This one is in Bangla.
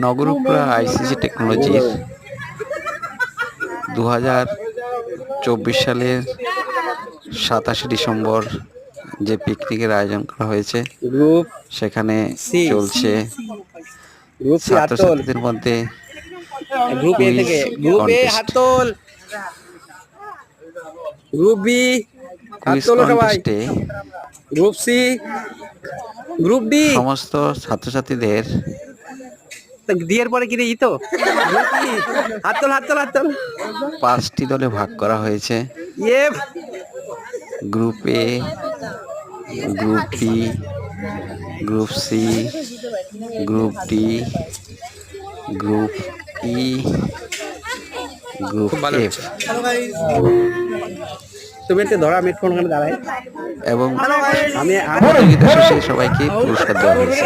নগরুপড়া আইসিসি টেকনোলজির 2024 সালের 27 ডিসেম্বর যে পিকনিকের আয়োজন করা হয়েছে, গ্রুপ সেখানে সি চলছে গ্রুপ সি হাতল, ছাত্রছাত্রীদের মধ্যে গ্রুপ এ থেকে গ্রুপ এ হাতল, গ্রুপ বি কুইজ হাতল সবাই, কন্টেস্টে গ্রুপ সি, গ্রুপ ডি সমস্ত ছাত্রছাত্রীদের ডিয়ের পরে কি রে ই তো গ্রুপ ই হাতল হাতল হাতল 5টি দলে ভাগ করা হয়েছে। ইয়ে group A, group B, group C, group D, group E, group F তুমি একটু ধরা মিট ফোন করে দাঁড়াই এবং আমি প্রতিযোগিতা শেষে সবাইকে পুরস্কার দেওয়া হয়েছে।